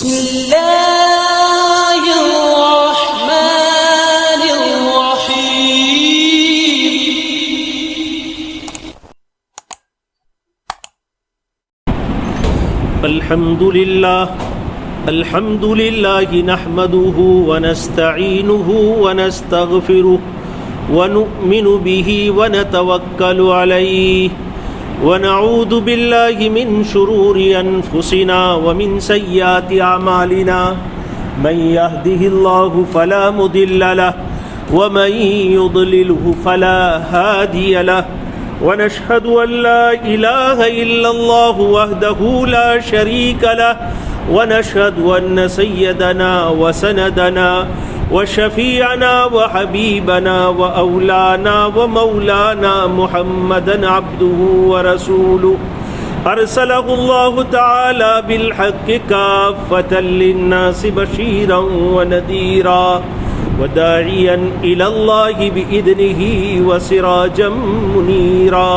بسم الله الرحمن الرحيم. الحمد لله نحمده ونستعينه ونستغفره ونؤمن به ونتوكل عليه ونعوذ بالله من شرور أنفسنا ومن سيئات أعمالنا من يهده الله فلا مضل له ومن يضلله فلا هادي له ونشهد أن لا إله إلا الله وحده لا شريك له ونشهد أن سيدنا وسندنا وشفيعنا وحبيبنا وأولانا ومولانا محمدا عبده ورسوله أرسله الله تعالى بالحق كافة للناس بشيرا ونذيرا وداعيا إلى الله بإذنه وسراجا منيرا.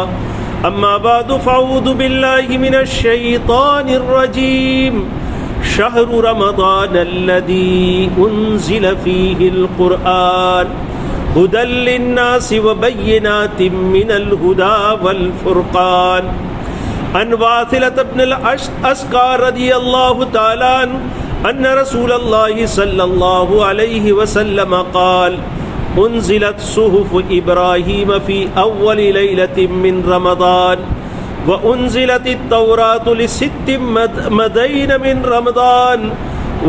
أما بعد فأعوذ بالله من الشيطان الرجيم. شهر رمضان الذي أنزل فيه القرآن هدى للناس وبينات من الهدى والفرقان. عن واثلة بن الأسقى رضي الله تعالى عنه أن رسول الله صلى الله عليه وسلم قال: أنزلت صحف إبراهيم في أول ليلة من رمضان وأنزلت التوراة ل6 مدين من رمضان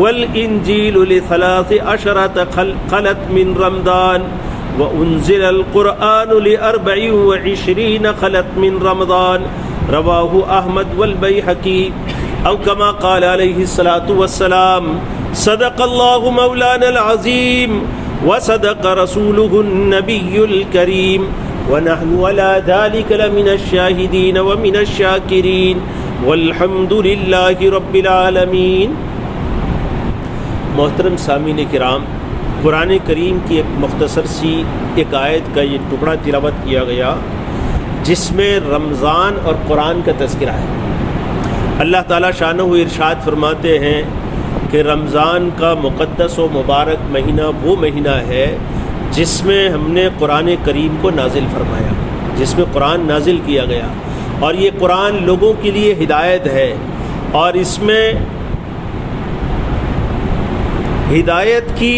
والإنجيل ل13 خلت من رمضان وأنزل القرآن ل24 خلت من رمضان. رواه أحمد والبيهقي أو كما قال عليه الصلاة والسلام. صدق الله مولانا العظيم وصدق رسوله النبي الكريم ونحن على ذلك لمن الشاهدين ومن الشاكرين والحمد لله رب العالمین. محترم سامعین کرام، قرآن کریم کی ایک مختصر سی ایک آیت کا یہ ٹکڑا تلاوت کیا گیا جس میں رمضان اور قرآن کا تذکرہ ہے. اللہ تعالیٰ شانہ ارشاد فرماتے ہیں کہ رمضان کا مقدس و مبارک مہینہ وہ مہینہ ہے جس میں ہم نے قرآن کریم کو نازل فرمایا، جس میں قرآن نازل کیا گیا، اور یہ قرآن لوگوں کے لیے ہدایت ہے، اور اس میں ہدایت کی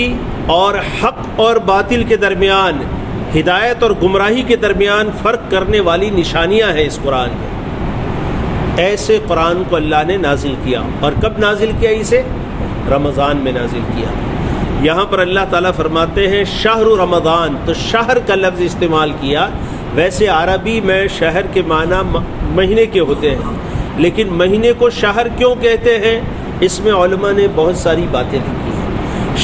اور حق اور باطل کے درمیان، ہدایت اور گمراہی کے درمیان فرق کرنے والی نشانیاں ہیں اس قرآن میں. ایسے قرآن کو اللہ نے نازل کیا، اور کب نازل کیا؟ اسے رمضان میں نازل کیا. یہاں پر اللہ تعالیٰ فرماتے ہیں شہر رمضان، تو شہر کا لفظ استعمال کیا. ویسے عربی میں شہر کے معنی مہینے کے ہوتے ہیں، لیکن مہینے کو شہر کیوں کہتے ہیں؟ اس میں علماء نے بہت ساری باتیں لکھی ہیں.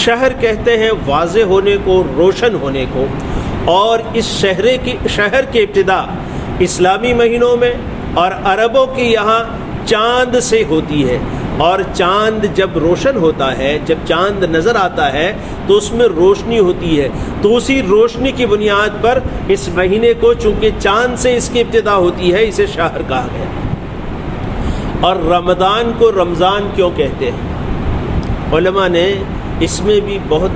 شہر کہتے ہیں واضح ہونے کو، روشن ہونے کو، اور اس شہر کی ابتدا اسلامی مہینوں میں اور عربوں کے یہاں چاند سے ہوتی ہے، اور چاند جب روشن ہوتا ہے، جب چاند نظر آتا ہے تو اس میں روشنی ہوتی ہے. تو اسی روشنی کی بنیاد پر اس مہینے کو، چونکہ چاند سے اس کی ابتدا ہوتی ہے، اسے شہر کہا گیا. اور رمضان کو رمضان کیوں کہتے ہیں؟ علماء نے اس میں بھی بہت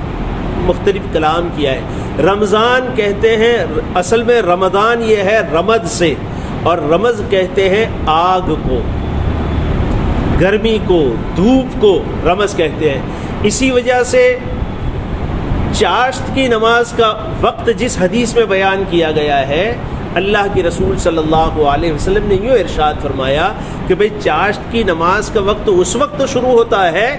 مختلف کلام کیا ہے. رمضان کہتے ہیں، اصل میں رمضان یہ ہے رمد سے، اور رمز کہتے ہیں آگ کو، گرمی کو، دھوپ کو رمز کہتے ہیں. اسی وجہ سے چاشت کی نماز کا وقت جس حدیث میں بیان کیا گیا ہے، اللہ کے رسول صلی اللہ علیہ وسلم نے یوں ارشاد فرمایا کہ بھئی چاشت کی نماز کا وقت اس وقت شروع ہوتا ہے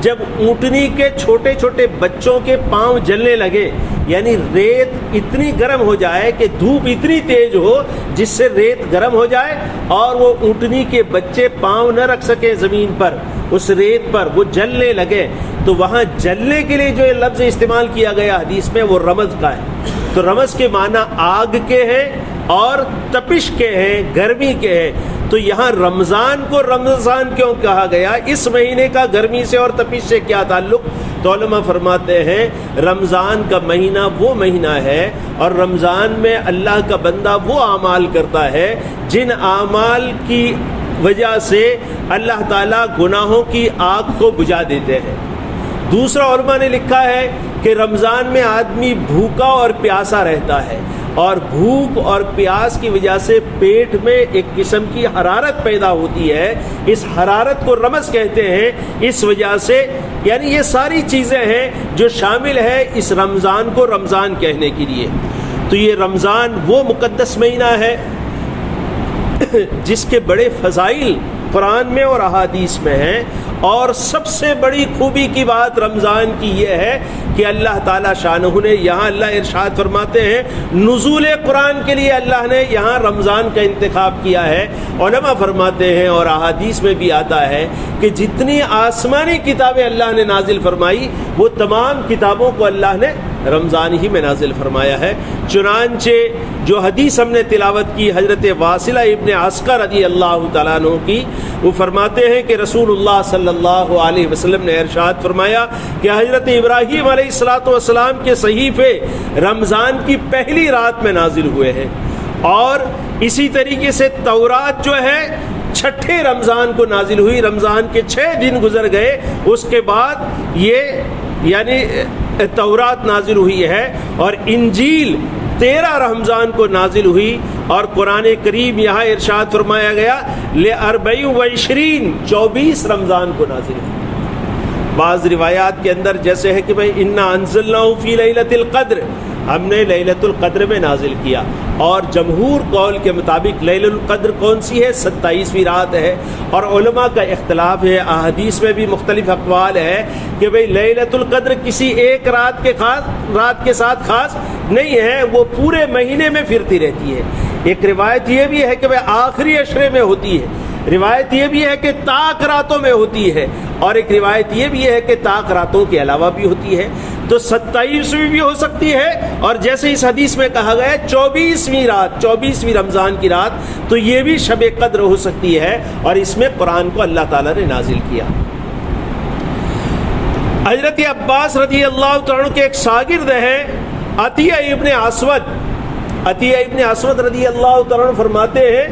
جب اونٹنی کے چھوٹے چھوٹے بچوں کے پاؤں جلنے لگے، یعنی ریت اتنی گرم ہو جائے کہ دھوپ اتنی تیز ہو جس سے ریت گرم ہو جائے، اور وہ اونٹنی کے بچے پاؤں نہ رکھ سکیں زمین پر، اس ریت پر وہ جلنے لگے. تو وہاں جلنے کے لیے جو لفظ استعمال کیا گیا حدیث میں وہ رمز کا ہے. تو رمز کے معنی آگ کے ہیں اور تپش کے ہیں، گرمی کے ہیں. تو یہاں رمضان کو رمضان کیوں کہا گیا؟ اس مہینے کا گرمی سے اور تپش سے کیا تعلق؟ تو علماء فرماتے ہیں رمضان کا مہینہ وہ مہینہ ہے، اور رمضان میں اللہ کا بندہ وہ اعمال کرتا ہے جن اعمال کی وجہ سے اللہ تعالیٰ گناہوں کی آگ کو بجھا دیتے ہیں۔ دوسرا علماء نے لکھا ہے کہ رمضان میں آدمی بھوکا اور پیاسا رہتا ہے، اور بھوک اور پیاس کی وجہ سے پیٹ میں ایک قسم کی حرارت پیدا ہوتی ہے، اس حرارت کو رمض کہتے ہیں۔ اس وجہ سے یعنی یہ ساری چیزیں ہیں جو شامل ہے اس رمضان کو رمضان کہنے کے لیے۔ تو یہ رمضان وہ مقدس مہینہ ہے جس کے بڑے فضائل قرآن میں اور احادیث میں ہیں، اور سب سے بڑی خوبی کی بات رمضان کی یہ ہے کہ اللہ تعالیٰ شانہ نے یہاں اللہ ارشاد فرماتے ہیں نزول قرآن کے لیے اللہ نے یہاں رمضان کا انتخاب کیا ہے۔ علماء فرماتے ہیں اور احادیث میں بھی آتا ہے کہ جتنی آسمانی کتابیں اللہ نے نازل فرمائی وہ تمام کتابوں کو اللہ نے رمضان ہی میں نازل فرمایا ہے۔ چنانچہ جو حدیث ہم نے تلاوت کی حضرت واصلہ ابن عسکر رضی اللہ تعالیٰ عنہ کی، وہ فرماتے ہیں کہ رسول اللہ صلی اللہ علیہ وسلم نے ارشاد فرمایا کہ حضرت ابراہیم علیہ السلام کے صحیفے رمضان کی پہلی رات میں نازل ہوئے ہیں، اور اسی طریقے سے تورات جو ہے چھٹے رمضان کو نازل ہوئی، رمضان کے 6 دن گزر گئے، اس کے بعد یہ یعنی تورات نازل ہوئی ہے، اور انجیل 13 رمضان کو نازل ہوئی، اور قرآن کریم یہاں ارشاد فرمایا گیا ل24 24 رمضان کو نازل ہوئی۔ بعض روایات کے اندر جیسے ہے کہ بھئی انا انزلناہ فی لیلۃ القدر، ہم نے لیلۃ القدر میں نازل کیا، اور جمہور قول کے مطابق لیلۃ القدر کون سی ہے؟ 27ویں رات ہے، اور علماء کا اختلاف ہے، احادیث میں بھی مختلف اقوال ہے کہ بھئی لیلۃ القدر کسی ایک رات کے ساتھ خاص نہیں ہے، وہ پورے مہینے میں پھرتی رہتی ہے۔ ایک روایت یہ بھی ہے کہ بھئی آخری عشرے میں ہوتی ہے، روایت یہ بھی ہے کہ طاق راتوں میں ہوتی ہے، اور ایک روایت یہ بھی ہے کہ طاق راتوں کے علاوہ بھی ہوتی ہے۔ تو 27ویں بھی ہو سکتی ہے، اور جیسے اس حدیث میں کہا گیا 24ویں رات، 24ویں رمضان کی رات، تو یہ بھی شب قدر ہو سکتی ہے، اور اس میں قرآن کو اللہ تعالیٰ نے نازل کیا۔ حضرت عباس رضی اللہ تعالیٰ کے ایک شاگرد ہیں عطیہ ابن اسود رضی اللہ تعالیٰ فرماتے ہیں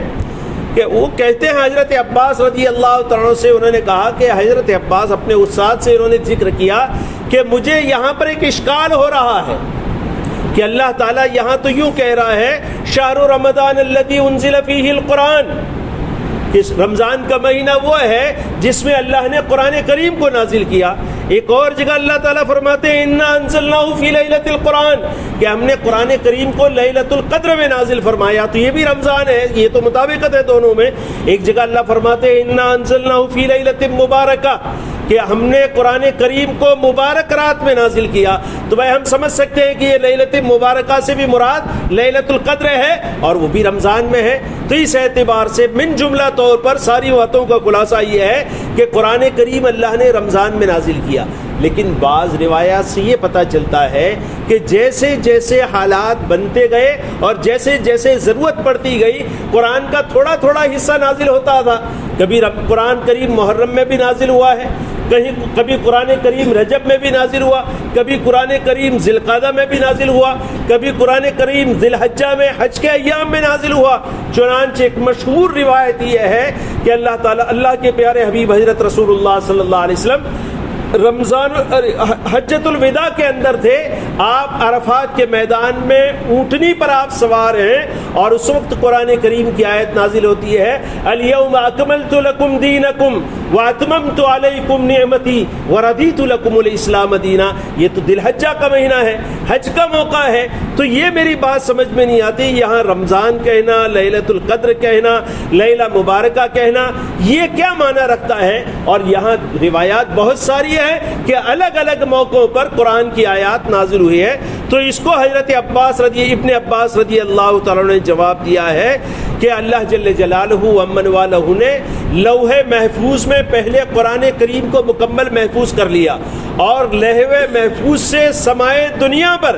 کہ وہ کہتے ہیں حضرت عباس رضی اللہ تعالیٰ سے انہوں نے کہا کہ حضرت عباس اپنے استاد سے انہوں نے ذکر کیا کہ مجھے یہاں پر ایک اشکال ہو رہا ہے کہ اللہ تعالیٰ یہاں تو یوں کہہ رہا ہے شہر رمضان الذی انزل فیہ القرآن، اس رمضان کا مہینہ وہ ہے جس میں اللہ نے قرآن کریم کو نازل کیا۔ ایک اور جگہ اللہ تعالیٰ فرماتے ہیں انا انزلناہ فی لیلۃ القرآن، کہ ہم نے قرآن کریم کو لیلۃ القدر میں نازل فرمایا، تو یہ بھی رمضان ہے، یہ تو مطابقت ہے دونوں میں۔ ایک جگہ اللہ فرماتے ہیں انا انزلناہ فی لیلۃ مبارکہ، کہ ہم نے قرآن کریم کو مبارک رات میں نازل کیا۔ تو بھائی ہم سمجھ سکتے ہیں کہ یہ لیلۃ مبارکہ سے بھی مراد لیلۃ القدر ہے، اور وہ بھی رمضان میں ہے۔ تو اس اعتبار سے من جملہ طور پر ساری باتوں کا خلاصہ یہ ہے کہ قرآن کریم اللہ نے رمضان میں نازل کیا، لیکن بعض روایات سے یہ پتہ چلتا ہے کہ جیسے جیسے حالات بنتے گئے اور جیسے جیسے ضرورت پڑتی گئی، قرآن کا تھوڑا تھوڑا حصہ نازل ہوتا تھا۔ کبھی قرآن کریم محرم میں بھی نازل ہوا ہے، کبھی قرآن کریم رجب میں بھی نازل ہوا، کبھی قرآن کریم ذی القعدہ میں بھی نازل ہوا، کبھی قرآن کریم ذی الحجہ میں حج کے ایام میں نازل ہوا۔ چنانچہ ایک مشہور روایت یہ ہے کہ اللہ تعالیٰ اللہ کے پیارے حبیب حضرت رسول اللہ صلی اللہ علیہ وسلم رمضان حجۃ الوداع کے اندر تھے، آپ عرفات کے میدان میں اونٹنی پر آپ سوار ہیں، اور اس وقت قرآن کریم کی آیت نازل ہوتی ہے الیوم اکملت لکم دینکم واتممت علیکم نعمتی ورضیت لکم الاسلام دینا۔ یہ تو ذی الحجہ کا مہینہ ہے، حج کا موقع ہے، تو یہ میری بات سمجھ میں نہیں آتی، یہاں رمضان کہنا، لیلۃ القدر کہنا، لیلہ مبارکہ کہنا، یہ کیا معنی رکھتا ہے؟ اور یہاں روایات بہت ساری ہے کہ الگ الگ موقعوں پر قرآن کی آیات نازل ہوئی ہے۔ تو اس کو حضرت ابن عباس رضی اللہ تعالیٰ نے جواب دیا ہے کہ اللہ جل جلالہ ومن والہ نے لوح محفوظ میں پہلے قرآن کریم کو مکمل محفوظ کر لیا، اور لوح محفوظ سے سمائے دنیا پر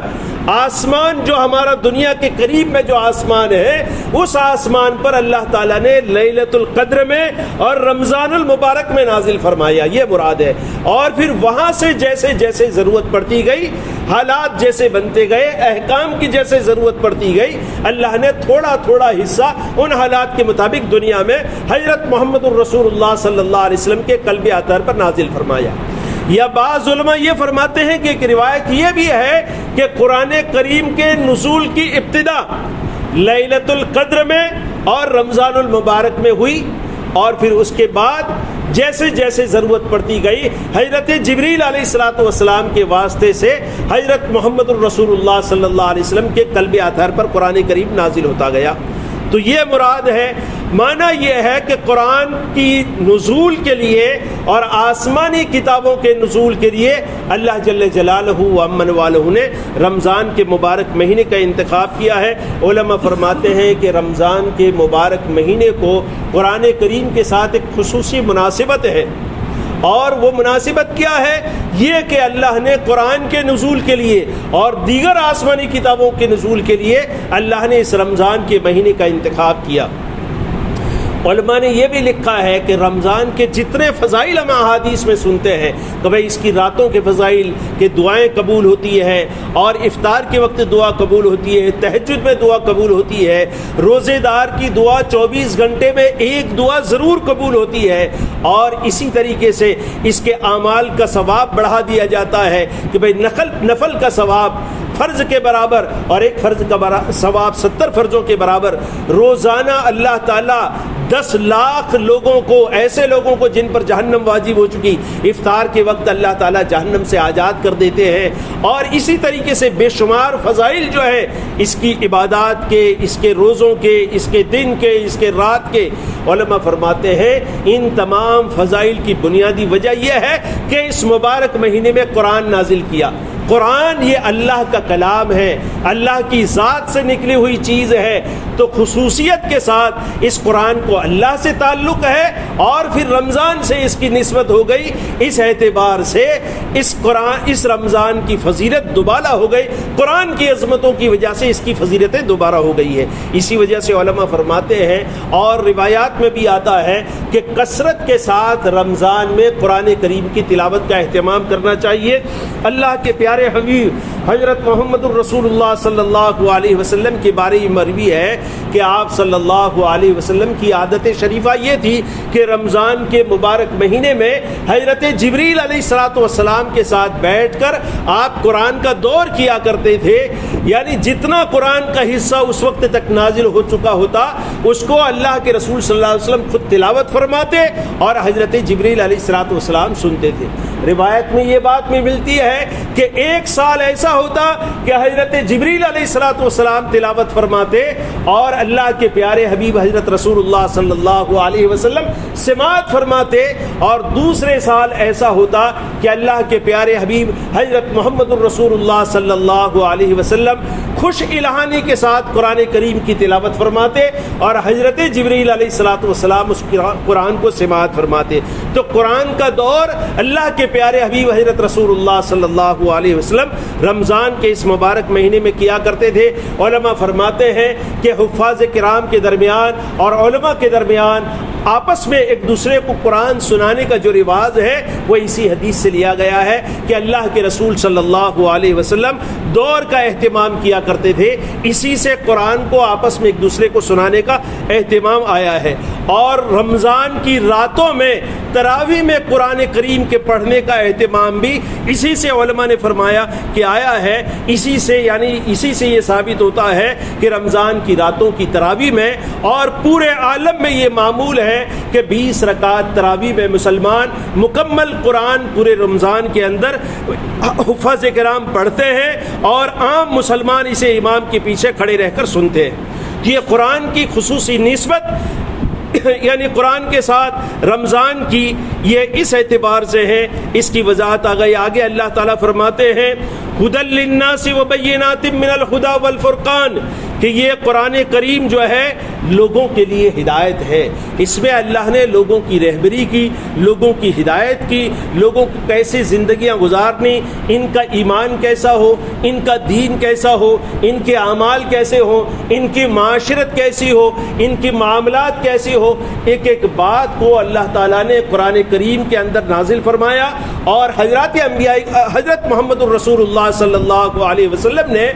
آسمان جو ہمارا دنیا کے قریب میں جو آسمان ہے، اس آسمان پر اللہ تعالیٰ نے لیلۃ القدر میں اور رمضان المبارک میں نازل فرمایا، یہ مراد ہے۔ اور پھر وہاں سے جیسے جیسے ضرورت پڑتی گئی حالات جیسے بنتے گئے، احکام کی جیسے ضرورت پڑتی گئی، اللہ نے تھوڑا تھوڑا حصہ ان حالات کے مطابق دنیا میں حضرت محمد الرسول اللہ صلی اللہ علیہ وسلم کے قلب اطہر پر نازل فرمایا۔ یا بعض علماء یہ فرماتے ہیں کہ ایک روایت یہ بھی ہے کہ قرآن کریم کے نزول کی ابتدا لیلۃ القدر میں اور رمضان المبارک میں ہوئی، اور پھر اس کے بعد جیسے جیسے ضرورت پڑتی گئی حضرت جبریل علیہ الصلوۃ والسلام کے واسطے سے حضرت محمد الرسول اللہ صلی اللہ علیہ وسلم کے قلب اطہر پر قرآن کریم نازل ہوتا گیا۔ تو یہ مراد ہے، معنی یہ ہے کہ قرآن کی نزول کے لیے اور آسمانی کتابوں کے نزول کے لیے اللہ جل جلالہ و امن والہ نے رمضان کے مبارک مہینے کا انتخاب کیا ہے۔ علماء فرماتے ہیں کہ رمضان کے مبارک مہینے کو قرآن کریم کے ساتھ ایک خصوصی مناسبت ہے، اور وہ مناسبت کیا ہے؟ یہ کہ اللہ نے قرآن کے نزول کے لیے اور دیگر آسمانی کتابوں کے نزول کے لیے اللہ نے اس رمضان کے مہینے کا انتخاب کیا۔ علماء نے یہ بھی لکھا ہے کہ رمضان کے جتنے فضائل ہم احادیث میں سنتے ہیں کہ بھائی اس کی راتوں کے فضائل کہ دعائیں قبول ہوتی ہیں، اور افطار کے وقت دعا قبول ہوتی ہے، تہجد میں دعا قبول ہوتی ہے، روزے دار کی دعا 24 گھنٹے میں ایک دعا ضرور قبول ہوتی ہے، اور اسی طریقے سے اس کے اعمال کا ثواب بڑھا دیا جاتا ہے کہ بھائی نفل کا ثواب فرض کے برابر، اور ایک فرض کا ثواب 70 فرضوں کے برابر۔ روزانہ اللہ تعالیٰ 10 لاکھ لوگوں کو، ایسے لوگوں کو جن پر جہنم واجب ہو چکی، افطار کے وقت اللہ تعالیٰ جہنم سے آزاد کر دیتے ہیں۔ اور اسی طریقے سے بے شمار فضائل جو ہے اس کی عبادات کے، اس کے روزوں کے، اس کے دن کے، اس کے رات کے۔ علماء فرماتے ہیں ان تمام فضائل کی بنیادی وجہ یہ ہے کہ اس مبارک مہینے میں قرآن نازل کیا۔ قرآن یہ اللہ کا کلام ہے، اللہ کی ذات سے نکلی ہوئی چیز ہے، تو خصوصیت کے ساتھ اس قرآن کو اللہ سے تعلق ہے، اور پھر رمضان سے اس کی نسبت ہو گئی۔ اس اعتبار سے اس رمضان کی فضیلت دوبارہ ہو گئی، قرآن کی عظمتوں کی وجہ سے اس کی فضیلتیں دوبارہ ہو گئی ہے۔ اسی وجہ سے علماء فرماتے ہیں، اور روایات میں بھی آتا ہے کہ کثرت کے ساتھ رمضان میں قرآن کریم کی تلاوت کا اہتمام کرنا چاہیے۔ اللہ کے پیارے حبیب حضرت محمد الرسول اللہ صلی اللہ علیہ وسلم کے بارے میں مروی ہے کہ آپ صلی اللہ علیہ وسلم کی عادت شریفہ یہ تھی کہ رمضان کے مبارک مہینے میں حضرت جبریل علیہ الصلوۃ والسلام کے ساتھ بیٹھ کر آپ قرآن کا دور کیا کرتے تھے، یعنی جتنا قرآن کا حصہ اس وقت تک نازل ہو چکا ہوتا اس کو اللہ کے رسول صلی اللہ علیہ وسلم خود تلاوت فرماتے اور حضرت جبریل علیہ الصلوۃ والسلام سنتے تھے۔ روایت میں یہ بات بھی ملتی ہے کہ ایک سال ایسا ہوتا کہ حضرت جبریل علیہ الصلوۃ والسلام تلاوت فرماتے اور اللہ کے پیارے حبیب حضرت رسول اللہ صلی اللہ علیہ وسلم سماعت فرماتے، اور دوسرے سال ایسا ہوتا کہ اللہ کے پیارے حبیب حضرت محمد الرسول اللہ صلی اللہ علیہ وسلم خوش الہانی کے ساتھ قرآن کریم کی تلاوت فرماتے اور حضرت جبریل علیہ الصلوۃ والسلام اس قرآن کو سماعت فرماتے۔ تو قرآن کا دور اللہ کے پیارے حبیب حضرت رسول اللہ صلی اللہ علیہ وسلم رمضان کے اس مبارک مہینے میں کیا کرتے تھے۔ علماء فرماتے ہیں کہ حفاظ کرام کے درمیان اور علماء کے درمیان آپس میں ایک دوسرے کو قرآن سنانے کا جو رواج ہے وہ اسی حدیث سے لیا گیا ہے کہ اللہ کے رسول صلی اللہ علیہ وسلم دور کا اہتمام کیا کرتے تھے، اسی سے قرآن کو آپس میں ایک دوسرے کو سنانے کا اہتمام آیا ہے۔ اور رمضان کی راتوں میں تراویح میں قرآن کریم کے پڑھنے کا اہتمام بھی اسی سے علماء نے فرمایا کہ آیا ہے، اسی سے یہ ثابت ہوتا ہے کہ رمضان کی راتوں کی تراویح میں، اور پورے عالم میں یہ معمول ہے کہ 20 رکعت تراویح میں مسلمان مکمل قرآن پورے رمضان کے اندر حفاظ کرام پڑھتے ہیں، اور عام مسلمان اسے امام کے پیچھے کھڑے رہ کر سنتے ہیں۔ یہ قرآن کی خصوصی نسبت یعنی قرآن کے ساتھ رمضان کی یہ اس اعتبار سے ہے، اس کی وضاحت آ گئی۔ آگے اللہ تعالیٰ فرماتے ہیں ہدی للناس وبینات من الہدی والفرقان، کہ یہ قرآن کریم جو ہے لوگوں کے لیے ہدایت ہے. اس میں اللہ نے لوگوں کی رہبری کی، لوگوں کی ہدایت کی، لوگوں کو کیسے زندگیاں گزارنی، ان کا ایمان کیسا ہو، ان کا دین کیسا ہو، ان کے اعمال کیسے ہوں، ان کی معاشرت کیسی ہو، ان کی معاملات کیسی ہو، ایک ایک بات کو اللہ تعالیٰ نے قرآن کریم کے اندر نازل فرمایا. اور حضرت محمد الرسول اللہ صلی اللہ علیہ وسلم نے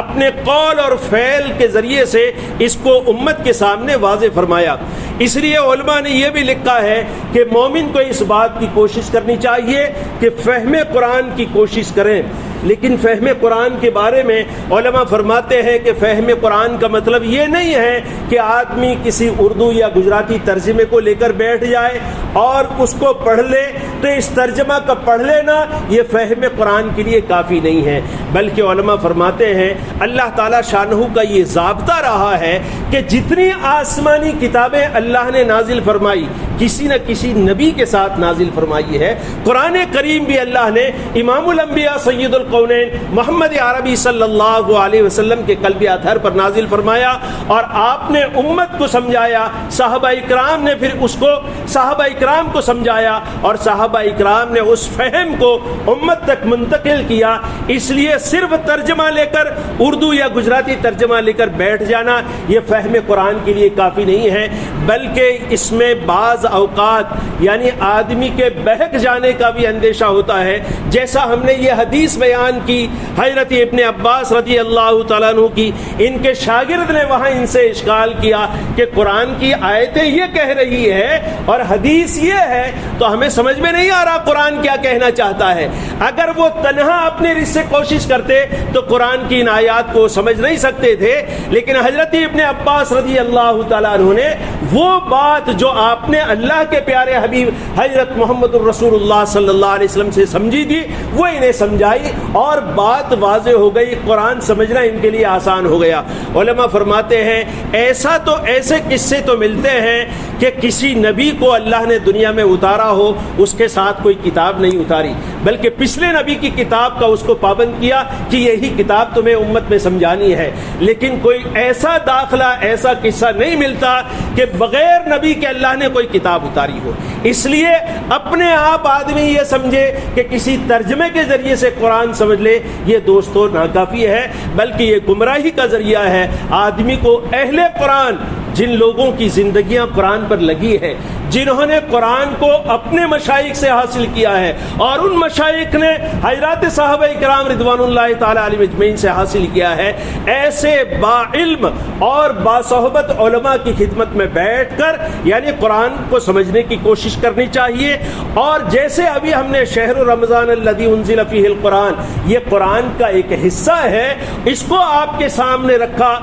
اپنے قول اور فعل کے ذریعے سے اس کو امت کے سامنے واضح فرمایا. اس لیے علماء نے یہ بھی لکھا ہے کہ مومن کو اس بات کی کوشش کرنی چاہیے کہ فہم قرآن کی کوشش کریں. لیکن فہم قرآن کے بارے میں علماء فرماتے ہیں کہ فہم قرآن کا مطلب یہ نہیں ہے کہ آدمی کسی اردو یا گجراتی ترجمے کو لے کر بیٹھ جائے اور اس کو پڑھ لے تو اس ترجمہ کا پڑھ لینا یہ فہم قرآن کے لیے کافی نہیں ہے. بلکہ علماء فرماتے ہیں اللہ تعالیٰ شانہ کا یہ ضابطہ رہا ہے کہ جتنی آسمانی کتابیں اللہ نے نازل فرمائی کسی نہ کسی نبی کے ساتھ نازل فرمائی ہے. قرآن کریم بھی اللہ نے امام الانبیاء سید القونین محمد عربی صلی اللہ علیہ وسلم کے قلب اطہر پر نازل فرمایا اور آپ نے امت کو سمجھایا. صحابہ اکرام نے پھر اس کو صحابہ اکرام کو سمجھایا اور صحابہ اکرام نے اس فہم کو امت تک منتقل کیا. اس لیے صرف ترجمہ لے کر اردو یا گجراتی ترجمہ لے کر بیٹھ جانا یہ فہم قرآن کے لیے کافی نہیں ہے، بلکہ اس میں بعض اوقات یعنی آدمی کے بہک جانے کا بھی اندیشہ ہوتا ہے. جیسا ہم نے یہ حدیث بیان کی حضرت ابن عباس رضی اللہ تعالیٰ عنہ کی، ان کے شاگرد نے وہاں ان سے اشکال کیا کہ قرآن کی آیتیں یہ کہہ رہی ہے اور حدیث یہ ہے تو ہمیں سمجھ میں نہیں آ رہا قرآن کیا کہنا چاہتا ہے. اگر وہ تنہا اپنے رزق سے کوشش کرتے تو قرآن کی ان آیات کو سمجھ نہیں سکتے تھے، لیکن حضرت ابن عباس رضی اللہ تعالیٰ عنہ نے وہ بات جو آپ نے اللہ کے پیارے حبیب حضرت محمد الرسول اللہ صلی اللہ علیہ وسلم سے سمجھی تھی وہ انہیں سمجھائی اور بات واضح ہو گئی، قرآن سمجھنا ان کے لیے آسان ہو گیا. علماء فرماتے ہیں ایسے قصے تو ملتے ہیں کہ کسی نبی کو اللہ نے دنیا میں اتارا ہو اس کے ساتھ کوئی کتاب نہیں اتاری، بلکہ پچھلے نبی کی کتاب کا اس کو پابند کیا کہ یہی کتاب تمہیں امت میں سمجھانی ہے. لیکن کوئی ایسا داخلہ ایسا قصہ نہیں ملتا کہ بغیر نبی کے اللہ نے کوئی کتاب اتاری ہو. اس لیے اپنے آپ آدمی یہ سمجھے کہ کسی ترجمے کے ذریعے سے قرآن سمجھ لے یہ دوستو ناکافی ہے، بلکہ یہ گمراہی کا ذریعہ ہے. آدمی کو اہل قرآن جن لوگوں کی زندگیاں قرآن پر لگی ہے، جنہوں نے قرآن کو اپنے مشائخ سے حاصل کیا ہے اور ان مشائخ نے حضرات صحابہ کرام رضوان اللہ تعالی علیہم اجمعین سے حاصل کیا ہے، ایسے با علم اور باصحبت علماء کی خدمت میں بیٹھ کر یعنی قرآن کو سمجھنے کی کوشش کرنی چاہیے. اور جیسے ابھی ہم نے شہر رمضان الذی انزل فیہ القرآن یہ قرآن کا ایک حصہ ہے، اس کو آپ کے سامنے رکھا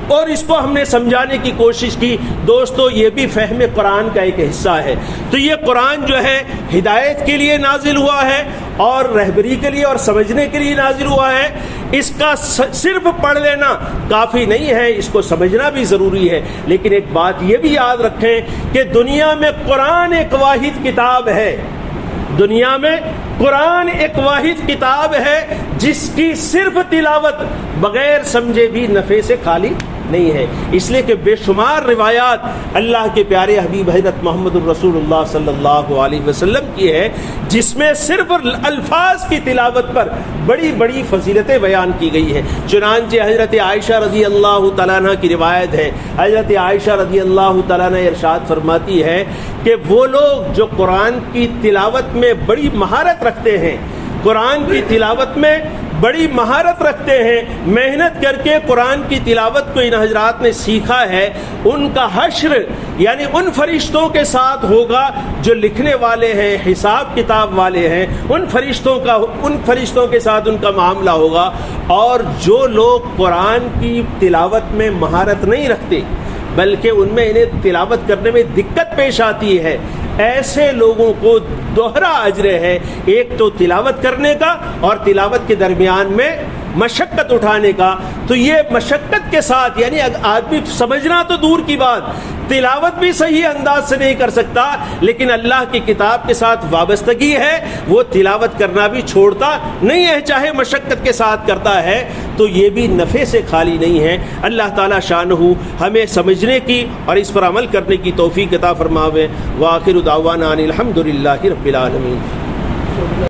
اور اس کو ہم نے سمجھانے کی کوشش کی. دوستو یہ بھی فہم قرآن کا ایک حصہ ہے. تو یہ قرآن جو ہے ہدایت کے لیے نازل ہوا ہے اور رہبری کے لیے اور سمجھنے کے لیے نازل ہوا ہے. اس کا صرف پڑھ لینا کافی نہیں ہے، اس کو سمجھنا بھی ضروری ہے. لیکن ایک بات یہ بھی یاد رکھیں کہ دنیا میں قرآن ایک واحد کتاب ہے، دنیا میں قرآن ایک واحد کتاب ہے جس کی صرف تلاوت بغیر سمجھے بھی نفع سے خالی نہیں ہے. اس لیے کہ بے شمار روایات اللہ کے پیارے حبیب حضرت محمد الرسول اللہ صلی اللہ علیہ وسلم کی ہے جس میں صرف الفاظ کی تلاوت پر بڑی بڑی فضیلتیں بیان کی گئی ہیں. چنانچہ حضرت عائشہ رضی اللہ تعالیٰ عنہ کی روایت ہے، حضرت عائشہ رضی اللہ تعالیٰ عنہ ارشاد فرماتی ہے کہ وہ لوگ جو قرآن کی تلاوت میں بڑی مہارت رکھتے ہیں، قرآن کی تلاوت میں بڑی مہارت رکھتے ہیں، محنت کر کے قرآن کی تلاوت کو ان حضرات نے سیکھا ہے، ان کا حشر یعنی ان فرشتوں کے ساتھ ہوگا جو لکھنے والے ہیں، حساب کتاب والے ہیں، ان فرشتوں کے ساتھ ان کا معاملہ ہوگا. اور جو لوگ قرآن کی تلاوت میں مہارت نہیں رکھتے بلکہ ان میں انہیں تلاوت کرنے میں دقت پیش آتی ہے، ایسے لوگوں کو دوہرا اجر ہے، ایک تو تلاوت کرنے کا اور تلاوت کے درمیان میں مشقت اٹھانے کا، تو یہ مشقت کے ساتھ، یعنی آدمی سمجھنا تو دور کی بات، تلاوت بھی صحیح انداز سے نہیں کر سکتا، لیکن اللہ کی کتاب کے ساتھ وابستگی ہے، وہ تلاوت کرنا بھی چھوڑتا نہیں ہے، چاہے مشقت کے ساتھ کرتا ہے، تو یہ بھی نفع سے خالی نہیں ہے۔ اللہ تعالیٰ شانہ ہمیں سمجھنے کی اور اس پر عمل کرنے کی توفیق عطا فرماوے۔ وآخر دعوانا ان الحمد للہ رب العالمین۔